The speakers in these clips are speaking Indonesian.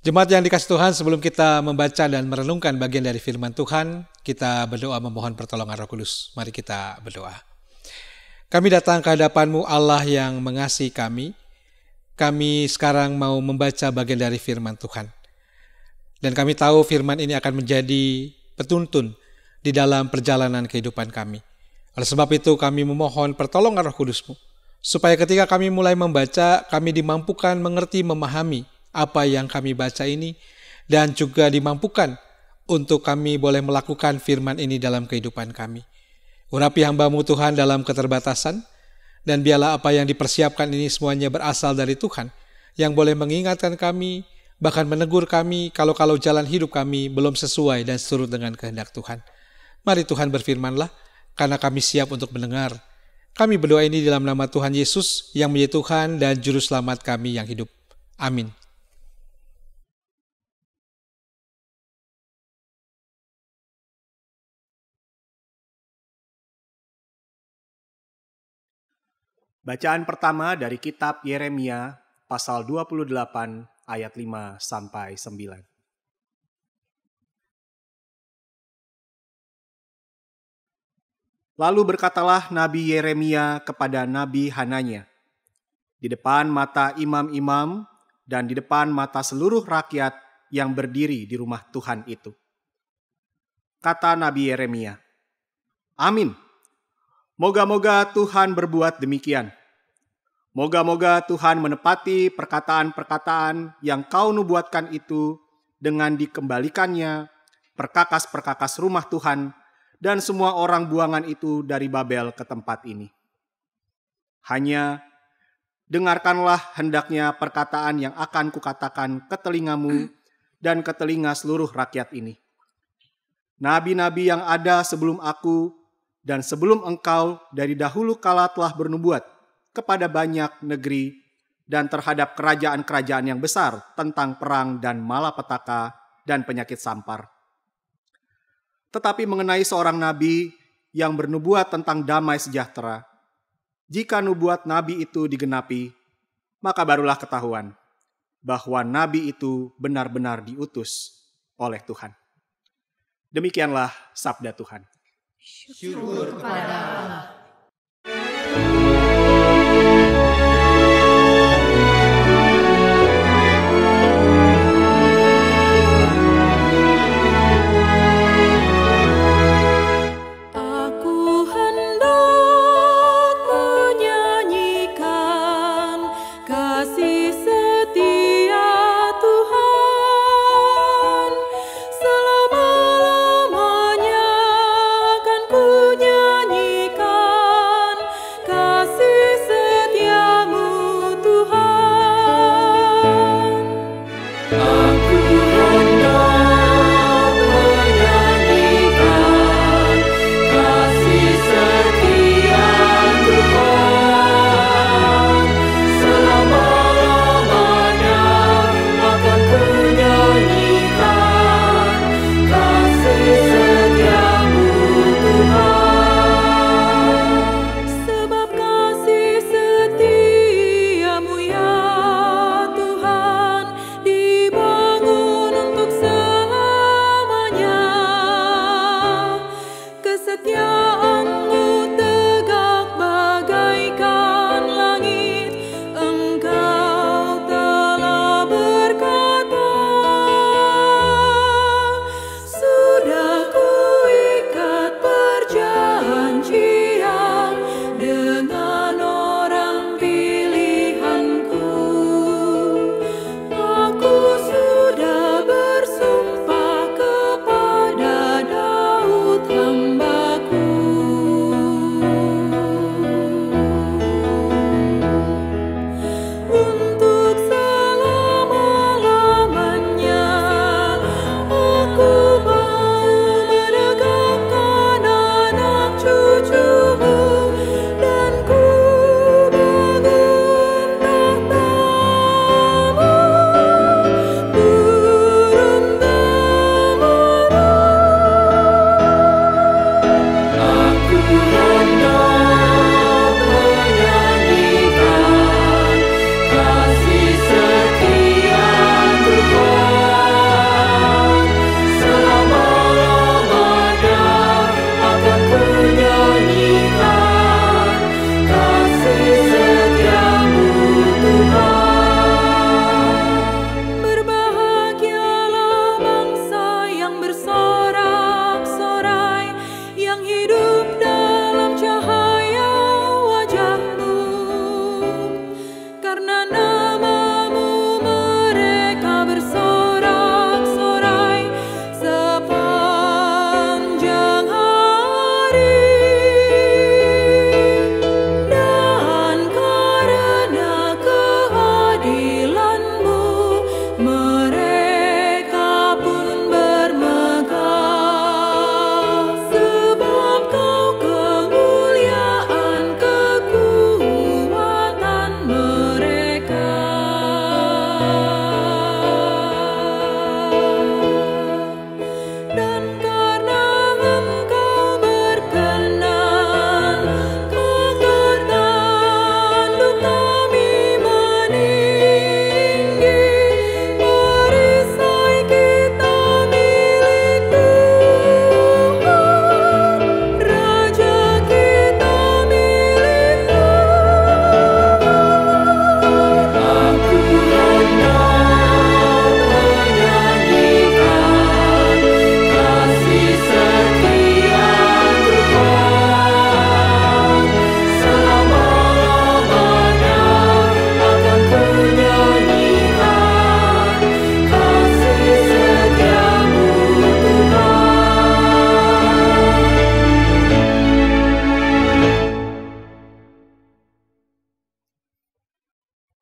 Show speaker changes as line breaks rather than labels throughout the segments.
Jemaat yang dikasih Tuhan, sebelum kita membaca dan merenungkan bagian dari firman Tuhan, kita berdoa memohon pertolongan Roh Kudus. Mari kita berdoa. Kami datang ke hadapan-Mu Allah yang mengasihi kami. Kami sekarang mau membaca bagian dari firman Tuhan. Dan kami tahu firman ini akan menjadi petuntun di dalam perjalanan kehidupan kami. Oleh sebab itu kami memohon pertolongan Roh Kudus-Mu, supaya ketika kami mulai membaca, kami dimampukan mengerti, memahami apa yang kami baca ini, dan juga dimampukan untuk kami boleh melakukan firman ini dalam kehidupan kami. Urapi hamba-Mu Tuhan dalam keterbatasan, dan biarlah apa yang dipersiapkan ini semuanya berasal dari Tuhan, yang boleh mengingatkan kami, bahkan menegur kami kalau jalan hidup kami belum sesuai dan seturut dengan kehendak Tuhan. Mari Tuhan berfirman-Lah, karena kami siap untuk mendengar. Kami berdoa ini dalam nama Tuhan Yesus yang menjadi Tuhan dan Juru Selamat kami yang hidup. Amin.
Bacaan pertama dari kitab Yeremia pasal 28 ayat 5 sampai 9. Lalu berkatalah Nabi Yeremia kepada Nabi Hananya, di depan mata imam-imam dan di depan mata seluruh rakyat yang berdiri di rumah Tuhan itu. Kata Nabi Yeremia, "Amin. Moga-moga Tuhan berbuat demikian. Moga-moga Tuhan menepati perkataan-perkataan yang kau nubuatkan itu dengan dikembalikannya perkakas-perkakas rumah Tuhan dan semua orang buangan itu dari Babel ke tempat ini. Hanya dengarkanlah hendaknya perkataan yang akan kukatakan ke telingamu dan ke telinga seluruh rakyat ini. Nabi-nabi yang ada sebelum aku dan sebelum engkau dari dahulu kala telah bernubuat kepada banyak negeri dan terhadap kerajaan-kerajaan yang besar tentang perang dan malapetaka dan penyakit sampar. Tetapi mengenai seorang nabi yang bernubuat tentang damai sejahtera, jika nubuat nabi itu digenapi, maka barulah ketahuan bahwa nabi itu benar-benar diutus oleh Tuhan." Demikianlah sabda Tuhan.
Syukur kepada Allah.
Kasih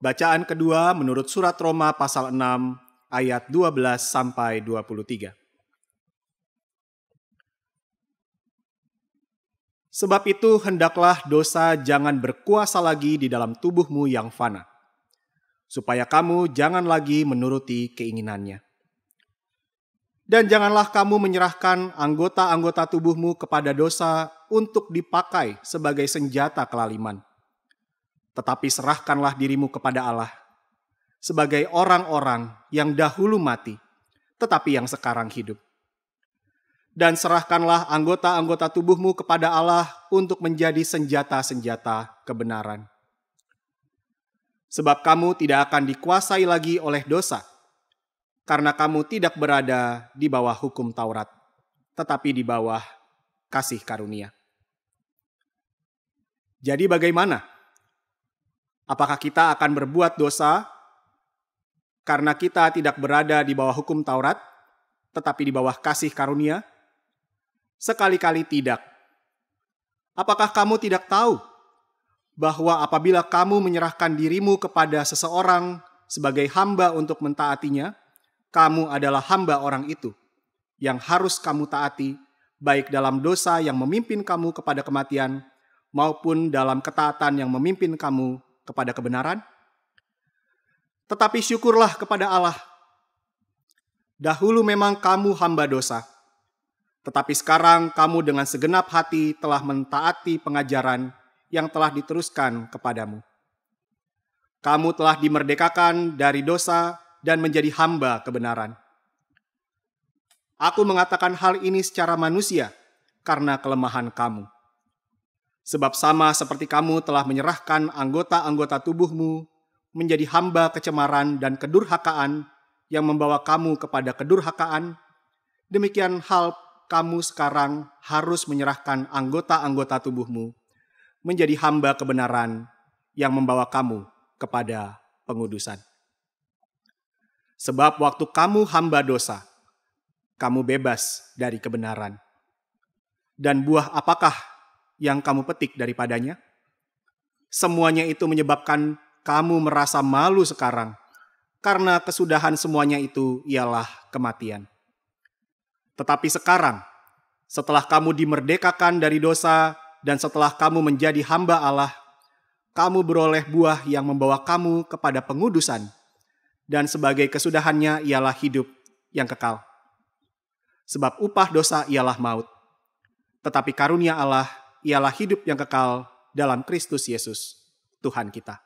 Bacaan kedua menurut surat Roma pasal 6 ayat 12 sampai 23. Sebab itu hendaklah dosa jangan berkuasa lagi di dalam tubuhmu yang fana, supaya kamu jangan lagi menuruti keinginannya. Dan janganlah kamu menyerahkan anggota-anggota tubuhmu kepada dosa untuk dipakai sebagai senjata kelaliman. Tetapi serahkanlah dirimu kepada Allah sebagai orang-orang yang dahulu mati, tetapi yang sekarang hidup. Dan serahkanlah anggota-anggota tubuhmu kepada Allah untuk menjadi senjata-senjata kebenaran. Sebab kamu tidak akan dikuasai lagi oleh dosa, karena kamu tidak berada di bawah hukum Taurat, tetapi di bawah kasih karunia. Jadi bagaimana? Apakah kita akan berbuat dosa karena kita tidak berada di bawah hukum Taurat, tetapi di bawah kasih karunia? Sekali-kali tidak. Apakah kamu tidak tahu bahwa apabila kamu menyerahkan dirimu kepada seseorang sebagai hamba untuk mentaatinya, kamu adalah hamba orang itu yang harus kamu taati, baik dalam dosa yang memimpin kamu kepada kematian, maupun dalam ketaatan yang memimpin kamu kepada kebenaran? Tetapi syukurlah kepada Allah. Dahulu memang kamu hamba dosa, tetapi sekarang kamu dengan segenap hati telah mentaati pengajaran yang telah diteruskan kepadamu. Kamu telah dimerdekakan dari dosa dan menjadi hamba kebenaran. Aku mengatakan hal ini secara manusia karena kelemahan kamu. Sebab sama seperti kamu telah menyerahkan anggota-anggota tubuhmu menjadi hamba kecemaran dan kedurhakaan yang membawa kamu kepada kedurhakaan, demikian hal kamu sekarang harus menyerahkan anggota-anggota tubuhmu menjadi hamba kebenaran yang membawa kamu kepada pengudusan. Sebab waktu kamu hamba dosa, kamu bebas dari kebenaran. Dan buah apakah yang kamu petik daripadanya? Semuanya itu menyebabkan kamu merasa malu sekarang, karena kesudahan semuanya itu ialah kematian. Tetapi sekarang, setelah kamu dimerdekakan dari dosa dan setelah kamu menjadi hamba Allah, kamu beroleh buah yang membawa kamu kepada pengudusan, dan sebagai kesudahannya ialah hidup yang kekal. Sebab upah dosa ialah maut, tetapi karunia Allah ialah hidup yang kekal dalam Kristus Yesus, Tuhan kita.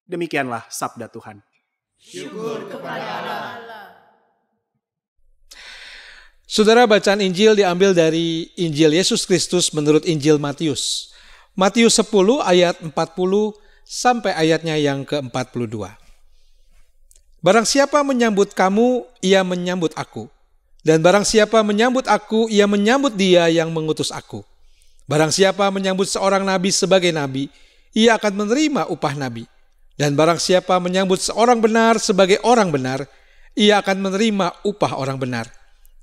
Demikianlah sabda Tuhan.
Syukur kepada Allah.
Saudara, bacaan Injil diambil dari Injil Yesus Kristus menurut Injil Matius. Matius 10 ayat 40 sampai ayatnya yang ke-42. Barang siapa menyambut kamu, ia menyambut aku. Dan barang siapa menyambut aku, ia menyambut dia yang mengutus aku. Barang siapa menyambut seorang nabi sebagai nabi, ia akan menerima upah nabi. Dan barang siapa menyambut seorang benar sebagai orang benar, ia akan menerima upah orang benar.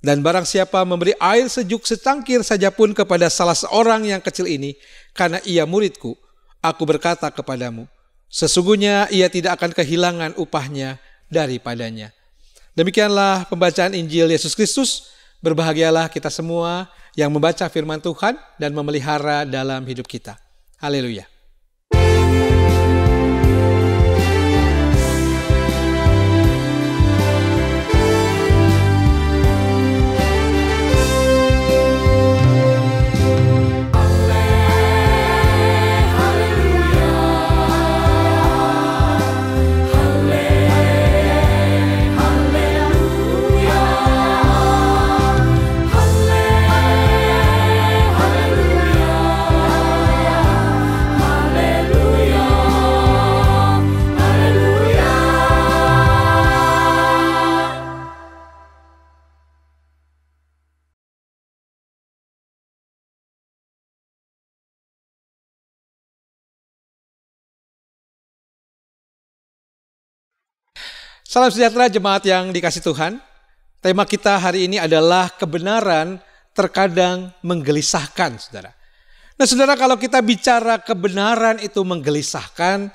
Dan barang siapa memberi air sejuk secangkir saja pun kepada salah seorang yang kecil ini, karena ia muridku, aku berkata kepadamu, sesungguhnya ia tidak akan kehilangan upahnya daripadanya. Demikianlah pembacaan Injil Yesus Kristus. Berbahagialah kita semua yang membaca firman Tuhan dan memelihara dalam hidup kita. Haleluya. Salam sejahtera jemaat yang dikasih Tuhan. Tema kita hari ini adalah kebenaran terkadang menggelisahkan, saudara. Nah, saudara, kalau kita bicara kebenaran itu menggelisahkan,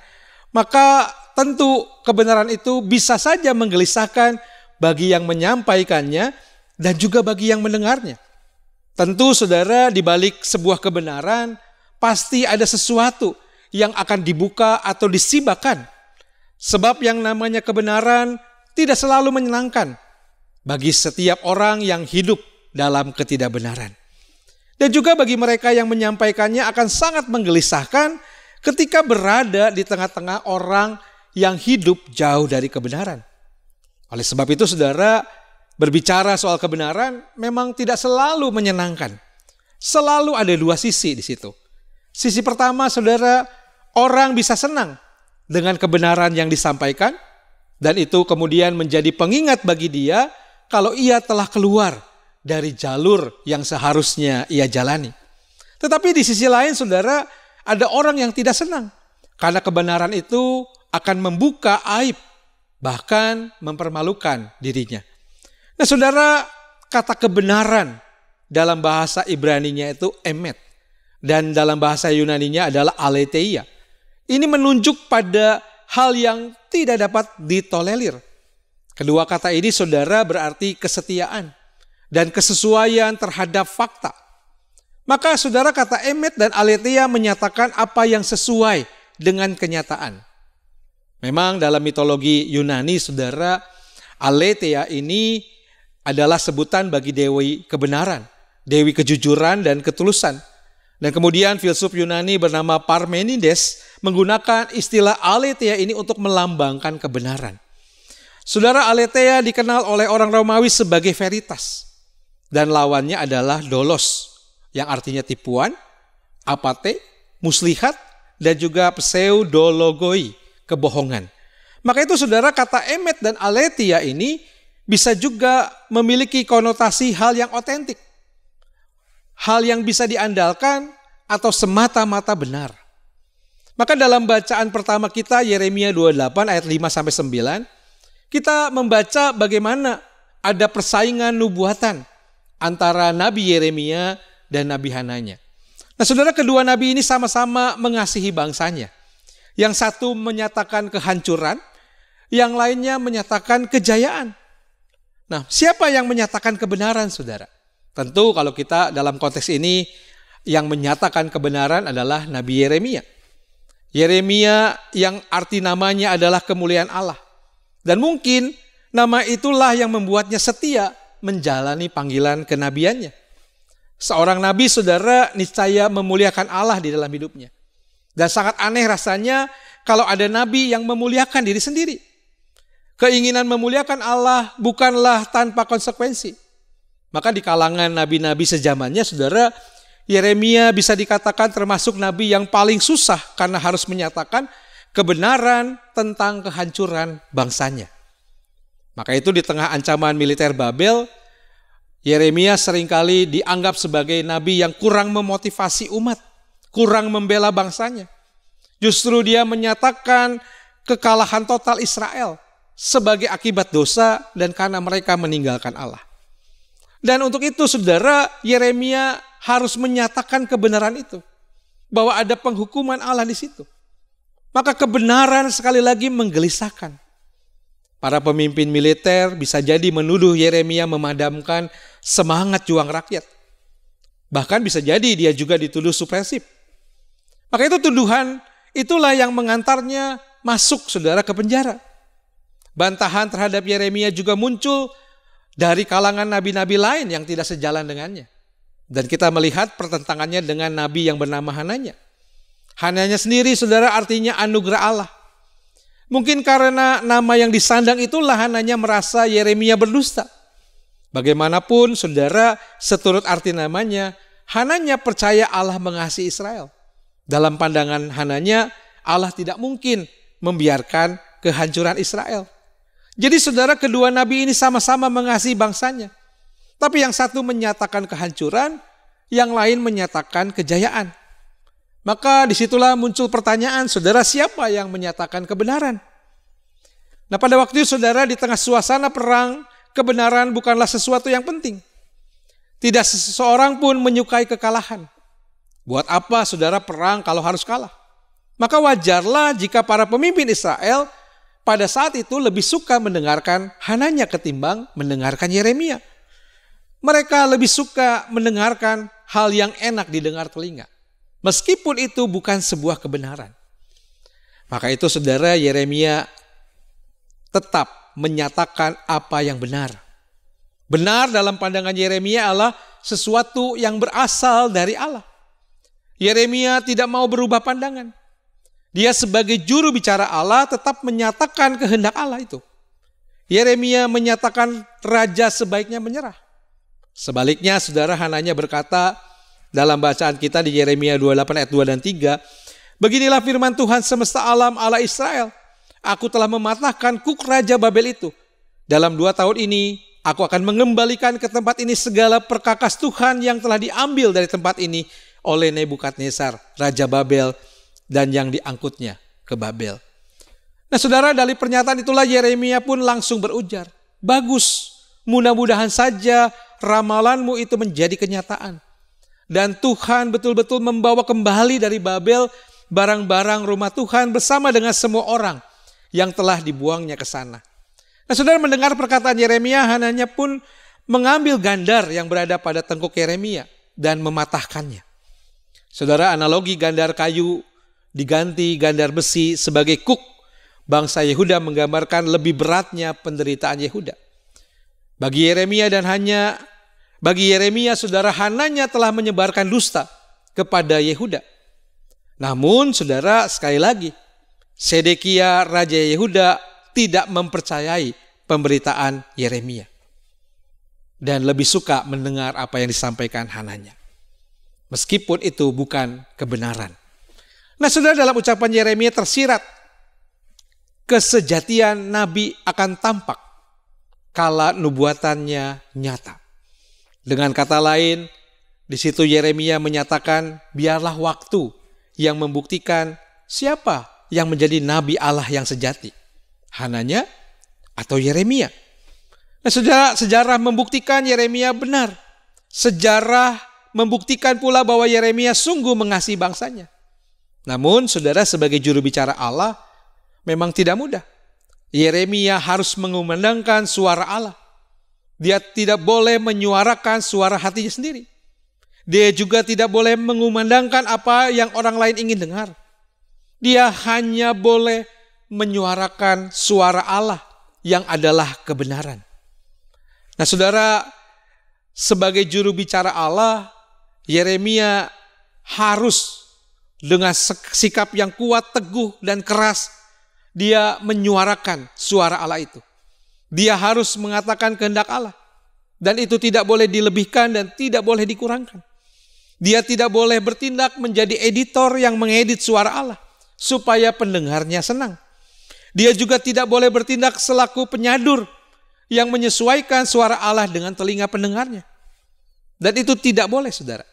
maka tentu kebenaran itu bisa saja menggelisahkan bagi yang menyampaikannya dan juga bagi yang mendengarnya. Tentu saudara, di balik sebuah kebenaran pasti ada sesuatu yang akan dibuka atau disibakan. Sebab yang namanya kebenaran tidak selalu menyenangkan bagi setiap orang yang hidup dalam ketidakbenaran. Dan juga bagi mereka yang menyampaikannya akan sangat menggelisahkan ketika berada di tengah-tengah orang yang hidup jauh dari kebenaran. Oleh sebab itu saudara, berbicara soal kebenaran memang tidak selalu menyenangkan. Selalu ada dua sisi di situ. Sisi pertama saudara, orang bisa senang dengan kebenaran yang disampaikan dan itu kemudian menjadi pengingat bagi dia kalau ia telah keluar dari jalur yang seharusnya ia jalani. Tetapi di sisi lain saudara, ada orang yang tidak senang karena kebenaran itu akan membuka aib, bahkan mempermalukan dirinya. Nah saudara, kata kebenaran dalam bahasa Ibraninya itu emet. Dan dalam bahasa Yunaninya adalah aletheia. Ini menunjuk pada hal yang tidak dapat ditolerir. Kedua kata ini saudara berarti kesetiaan dan kesesuaian terhadap fakta. Maka saudara, kata emet dan aletheia menyatakan apa yang sesuai dengan kenyataan. Memang dalam mitologi Yunani saudara, aletheia ini adalah sebutan bagi dewi kebenaran, dewi kejujuran dan ketulusan. Dan kemudian filsuf Yunani bernama Parmenides menggunakan istilah aletheia ini untuk melambangkan kebenaran. Saudara, aletheia dikenal oleh orang Romawi sebagai veritas. Dan lawannya adalah dolos, yang artinya tipuan, apate, muslihat, dan juga pseudologoi, kebohongan. Maka itu saudara, kata emet dan aletheia ini bisa juga memiliki konotasi hal yang otentik. Hal yang bisa diandalkan atau semata-mata benar. Maka dalam bacaan pertama kita Yeremia 28 ayat 5-9, kita membaca bagaimana ada persaingan nubuatan antara Nabi Yeremia dan Nabi Hananya. Nah saudara, kedua nabi ini sama-sama mengasihi bangsanya. Yang satu menyatakan kehancuran, yang lainnya menyatakan kejayaan. Nah, siapa yang menyatakan kebenaran saudara? Tentu kalau kita dalam konteks ini yang menyatakan kebenaran adalah Nabi Yeremia. Yeremia yang arti namanya adalah kemuliaan Allah. Dan mungkin nama itulah yang membuatnya setia menjalani panggilan kenabiannya. Seorang nabi saudara niscaya memuliakan Allah di dalam hidupnya. Dan sangat aneh rasanya kalau ada nabi yang memuliakan diri sendiri. Keinginan memuliakan Allah bukanlah tanpa konsekuensi. Maka di kalangan nabi-nabi sejamannya saudara, Yeremia bisa dikatakan termasuk nabi yang paling susah karena harus menyatakan kebenaran tentang kehancuran bangsanya. Maka itu di tengah ancaman militer Babel, Yeremia seringkali dianggap sebagai nabi yang kurang memotivasi umat, kurang membela bangsanya. Justru dia menyatakan kekalahan total Israel sebagai akibat dosa dan karena mereka meninggalkan Allah. Dan untuk itu saudara, Yeremia harus menyatakan kebenaran itu. Bahwa ada penghukuman Allah di situ. Maka kebenaran sekali lagi menggelisahkan. Para pemimpin militer bisa jadi menuduh Yeremia memadamkan semangat juang rakyat. Bahkan bisa jadi dia juga dituduh supresif. Maka itu tuduhan itulah yang mengantarnya masuk saudara ke penjara. Bantahan terhadap Yeremia juga muncul dari kalangan nabi-nabi lain yang tidak sejalan dengannya. Dan kita melihat pertentangannya dengan nabi yang bernama Hananya. Hananya sendiri saudara artinya anugerah Allah. Mungkin karena nama yang disandang itulah Hananya merasa Yeremia berdusta. Bagaimanapun saudara, seturut arti namanya, Hananya percaya Allah mengasihi Israel. Dalam pandangan Hananya, Allah tidak mungkin membiarkan kehancuran Israel. Jadi saudara, kedua nabi ini sama-sama mengasihi bangsanya. Tapi yang satu menyatakan kehancuran, yang lain menyatakan kejayaan. Maka disitulah muncul pertanyaan, saudara, siapa yang menyatakan kebenaran? Nah pada waktu itu saudara, di tengah suasana perang, kebenaran bukanlah sesuatu yang penting. Tidak seseorang pun menyukai kekalahan. Buat apa saudara perang kalau harus kalah? Maka wajarlah jika para pemimpin Israel pada saat itu lebih suka mendengarkan Hananya ketimbang mendengarkan Yeremia. Mereka lebih suka mendengarkan hal yang enak didengar telinga, meskipun itu bukan sebuah kebenaran. Maka itu saudara, Yeremia tetap menyatakan apa yang benar. Benar dalam pandangan Yeremia adalah sesuatu yang berasal dari Allah. Yeremia tidak mau berubah pandangan. Dia sebagai juru bicara Allah tetap menyatakan kehendak Allah itu. Yeremia menyatakan raja sebaiknya menyerah. Sebaliknya saudara, Hananya berkata dalam bacaan kita di Yeremia 28 ayat 2 dan 3, beginilah firman Tuhan semesta alam Allah Israel, aku telah mematahkan kuk Raja Babel itu. Dalam 2 tahun ini aku akan mengembalikan ke tempat ini segala perkakas Tuhan yang telah diambil dari tempat ini oleh Nebukadnezar, Raja Babel, dan yang diangkutnya ke Babel. Nah saudara, dari pernyataan itulah Yeremia pun langsung berujar, bagus, mudah-mudahan saja ramalanmu itu menjadi kenyataan. Dan Tuhan betul-betul membawa kembali dari Babel barang-barang rumah Tuhan bersama dengan semua orang yang telah dibuangnya ke sana. Nah saudara, mendengar perkataan Yeremia, Hananya pun mengambil gandar yang berada pada tengkuk Yeremia dan mematahkannya. Saudara, analogi gandar kayu diganti gandar besi sebagai kuk bangsa Yehuda menggambarkan lebih beratnya penderitaan Yehuda. Bagi Yeremia, saudara, Hananya telah menyebarkan dusta kepada Yehuda. Namun, saudara, sekali lagi, Sedekia Raja Yehuda tidak mempercayai pemberitaan Yeremia dan lebih suka mendengar apa yang disampaikan Hananya, meskipun itu bukan kebenaran. Nah, saudara, dalam ucapan Yeremia tersirat kesejatian Nabi akan tampak kala nubuatannya nyata. Dengan kata lain, di situ Yeremia menyatakan biarlah waktu yang membuktikan siapa yang menjadi nabi Allah yang sejati, Hananya atau Yeremia. Nah, sejarah membuktikan Yeremia benar. Sejarah membuktikan pula bahwa Yeremia sungguh mengasihi bangsanya. Namun, saudara, sebagai juru bicara Allah memang tidak mudah. Yeremia harus mengumandangkan suara Allah. Dia tidak boleh menyuarakan suara hatinya sendiri. Dia juga tidak boleh mengumandangkan apa yang orang lain ingin dengar. Dia hanya boleh menyuarakan suara Allah yang adalah kebenaran. Nah saudara, sebagai juru bicara Allah, Yeremia harus dengan sikap yang kuat, teguh, dan keras dia menyuarakan suara Allah itu. Dia harus mengatakan kehendak Allah. Dan itu tidak boleh dilebihkan dan tidak boleh dikurangkan. Dia tidak boleh bertindak menjadi editor yang mengedit suara Allah supaya pendengarnya senang. Dia juga tidak boleh bertindak selaku penyadur yang menyesuaikan suara Allah dengan telinga pendengarnya. Dan itu tidak boleh, saudara.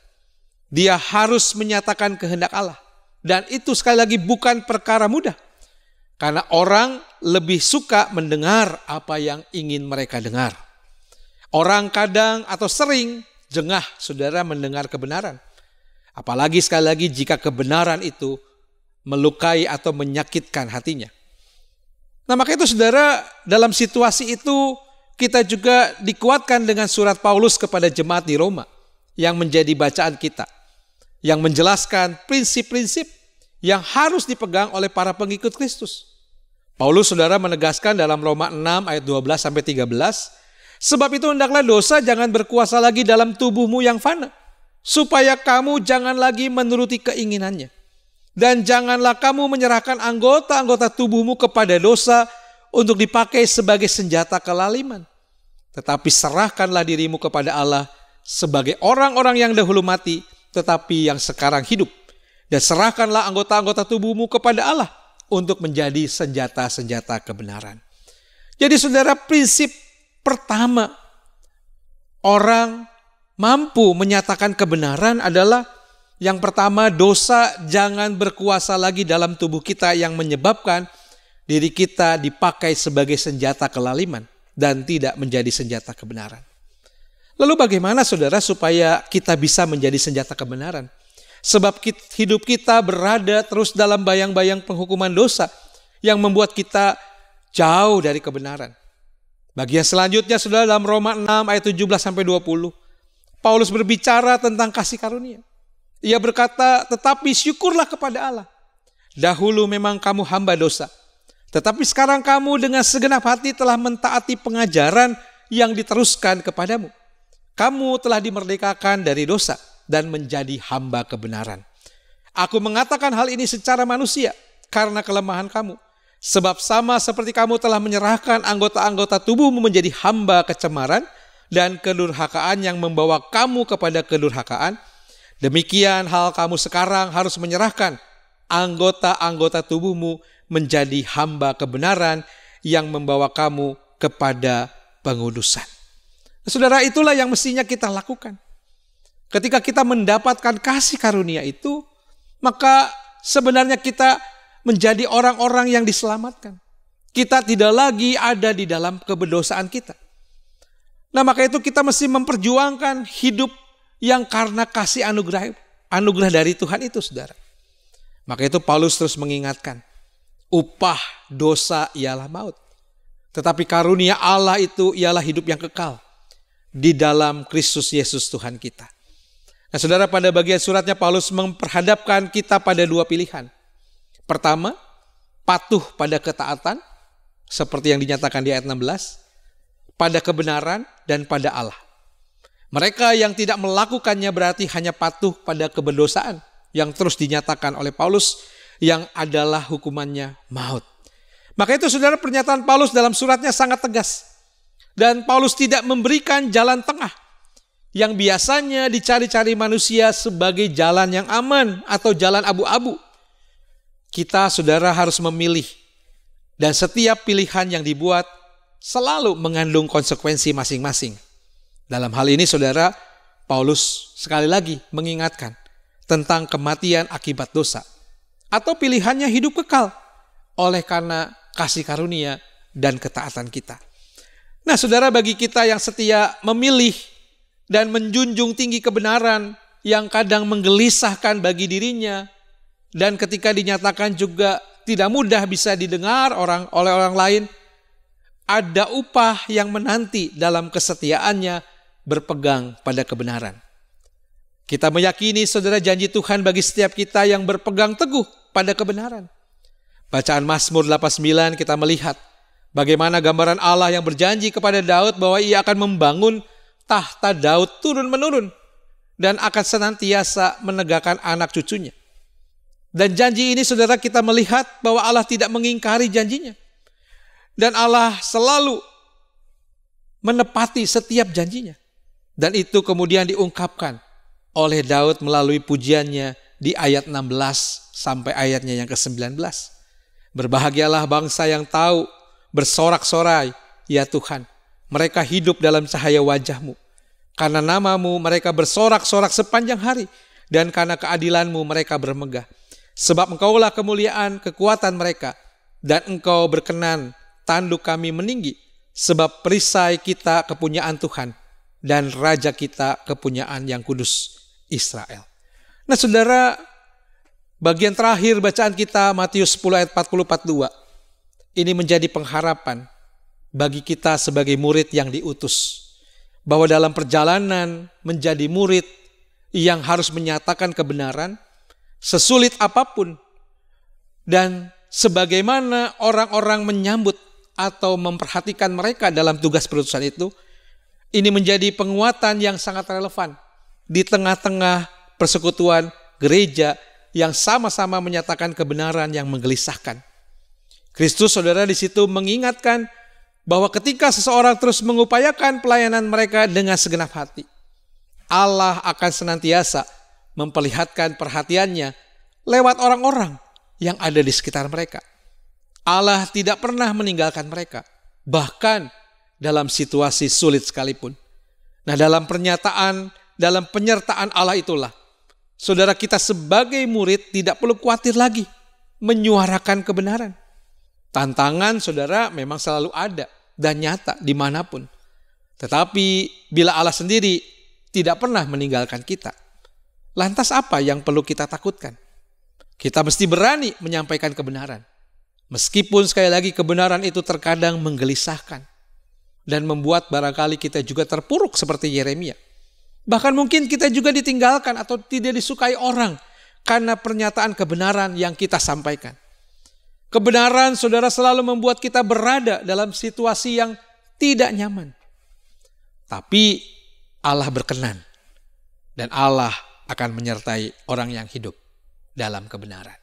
Dia harus menyatakan kehendak Allah. Dan itu sekali lagi bukan perkara mudah. Karena orang lebih suka mendengar apa yang ingin mereka dengar. Orang kadang atau sering jengah, saudara, mendengar kebenaran. Apalagi sekali lagi jika kebenaran itu melukai atau menyakitkan hatinya. Nah maka itu saudara, dalam situasi itu kita juga dikuatkan dengan surat Paulus kepada jemaat di Roma yang menjadi bacaan kita. Yang menjelaskan prinsip-prinsip yang harus dipegang oleh para pengikut Kristus. Paulus saudara menegaskan dalam Roma 6 ayat 12-13, sebab itu hendaklah dosa jangan berkuasa lagi dalam tubuhmu yang fana, supaya kamu jangan lagi menuruti keinginannya. Dan janganlah kamu menyerahkan anggota-anggota tubuhmu kepada dosa untuk dipakai sebagai senjata kelaliman. Tetapi serahkanlah dirimu kepada Allah sebagai orang-orang yang dahulu mati, tetapi yang sekarang hidup. Dan serahkanlah anggota-anggota tubuhmu kepada Allah untuk menjadi senjata-senjata kebenaran. Jadi saudara, prinsip pertama orang mampu menyatakan kebenaran adalah yang pertama, dosa jangan berkuasa lagi dalam tubuh kita yang menyebabkan diri kita dipakai sebagai senjata kelaliman dan tidak menjadi senjata kebenaran. Lalu bagaimana saudara supaya kita bisa menjadi senjata kebenaran? Sebab hidup kita berada terus dalam bayang-bayang penghukuman dosa yang membuat kita jauh dari kebenaran. Bagian selanjutnya sudah dalam Roma 6 ayat 17-20. Paulus berbicara tentang kasih karunia. Ia berkata, tetapi syukurlah kepada Allah. Dahulu memang kamu hamba dosa, tetapi sekarang kamu dengan segenap hati telah mentaati pengajaran yang diteruskan kepadamu. Kamu telah dimerdekakan dari dosa dan menjadi hamba kebenaran. Aku mengatakan hal ini secara manusia karena kelemahan kamu. Sebab sama seperti kamu telah menyerahkan anggota-anggota tubuhmu menjadi hamba kecemaran dan kedurhakaan yang membawa kamu kepada kedurhakaan, demikian hal kamu sekarang harus menyerahkan anggota-anggota tubuhmu menjadi hamba kebenaran yang membawa kamu kepada pengudusan. Saudara, itulah yang mestinya kita lakukan. Ketika kita mendapatkan kasih karunia itu, maka sebenarnya kita menjadi orang-orang yang diselamatkan. Kita tidak lagi ada di dalam keberdosaan kita. Nah, maka itu kita mesti memperjuangkan hidup yang karena kasih anugerah dari Tuhan itu, saudara. Maka itu Paulus terus mengingatkan, upah dosa ialah maut. Tetapi karunia Allah itu ialah hidup yang kekal di dalam Kristus Yesus Tuhan kita. Nah, saudara, pada bagian suratnya Paulus memperhadapkan kita pada dua pilihan. Pertama, patuh pada ketaatan, seperti yang dinyatakan di ayat 16, pada kebenaran dan pada Allah. Mereka yang tidak melakukannya berarti hanya patuh pada keberdosaan yang terus dinyatakan oleh Paulus, yang adalah hukumannya maut. Maka itu, saudara, pernyataan Paulus dalam suratnya sangat tegas. Dan Paulus tidak memberikan jalan tengah yang biasanya dicari-cari manusia sebagai jalan yang aman atau jalan abu-abu. Kita, saudara, harus memilih. Dan setiap pilihan yang dibuat selalu mengandung konsekuensi masing-masing. Dalam hal ini, saudara, Paulus sekali lagi mengingatkan tentang kematian akibat dosa, atau pilihannya hidup kekal oleh karena kasih karunia dan ketaatan kita. Nah, saudara, bagi kita yang setia memilih dan menjunjung tinggi kebenaran yang kadang menggelisahkan bagi dirinya, dan ketika dinyatakan juga tidak mudah bisa didengar oleh orang lain, ada upah yang menanti dalam kesetiaannya berpegang pada kebenaran. Kita meyakini, saudara, janji Tuhan bagi setiap kita yang berpegang teguh pada kebenaran. Bacaan Mazmur 89 kita melihat bagaimana gambaran Allah yang berjanji kepada Daud bahwa ia akan membangun tahta Daud turun-menurun dan akan senantiasa menegakkan anak cucunya. Dan janji ini, saudara, kita melihat bahwa Allah tidak mengingkari janjinya. Dan Allah selalu menepati setiap janjinya. Dan itu kemudian diungkapkan oleh Daud melalui pujiannya di ayat 16 sampai ayatnya yang ke-19. Berbahagialah bangsa yang tahu, bersorak-sorai, ya Tuhan, mereka hidup dalam cahaya wajah-Mu. Karena nama-Mu mereka bersorak-sorak sepanjang hari, dan karena keadilan-Mu mereka bermegah. Sebab Engkaulah kemuliaan kekuatan mereka, dan Engkau berkenan tanduk kami meninggi, sebab perisai kita kepunyaan Tuhan, dan Raja kita kepunyaan yang kudus, Israel. Nah, saudara, bagian terakhir bacaan kita Matius 10 ayat 40-42. Ini menjadi pengharapan bagi kita sebagai murid yang diutus. Bahwa dalam perjalanan menjadi murid yang harus menyatakan kebenaran, sesulit apapun, dan sebagaimana orang-orang menyambut atau memperhatikan mereka dalam tugas perutusan itu, ini menjadi penguatan yang sangat relevan di tengah-tengah persekutuan gereja yang sama-sama menyatakan kebenaran yang menggelisahkan. Kristus, saudara, di situ mengingatkan bahwa ketika seseorang terus mengupayakan pelayanan mereka dengan segenap hati, Allah akan senantiasa memperlihatkan perhatiannya lewat orang-orang yang ada di sekitar mereka. Allah tidak pernah meninggalkan mereka, bahkan dalam situasi sulit sekalipun. Nah, dalam penyertaan Allah itulah, saudara, kita sebagai murid tidak perlu khawatir lagi menyuarakan kebenaran. Tantangan, saudara, memang selalu ada dan nyata dimanapun. Tetapi bila Allah sendiri tidak pernah meninggalkan kita, lantas apa yang perlu kita takutkan? Kita mesti berani menyampaikan kebenaran. Meskipun sekali lagi kebenaran itu terkadang menggelisahkan dan membuat barangkali kita juga terpuruk seperti Yeremia. Bahkan mungkin kita juga ditinggalkan atau tidak disukai orang karena pernyataan kebenaran yang kita sampaikan. Kebenaran, saudara, selalu membuat kita berada dalam situasi yang tidak nyaman. Tapi Allah berkenan dan Allah akan menyertai orang yang hidup dalam kebenaran.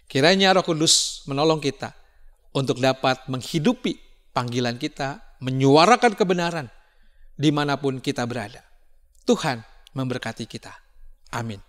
Kiranya Roh Kudus menolong kita untuk dapat menghidupi panggilan kita, menyuarakan kebenaran dimanapun kita berada. Tuhan memberkati kita. Amin.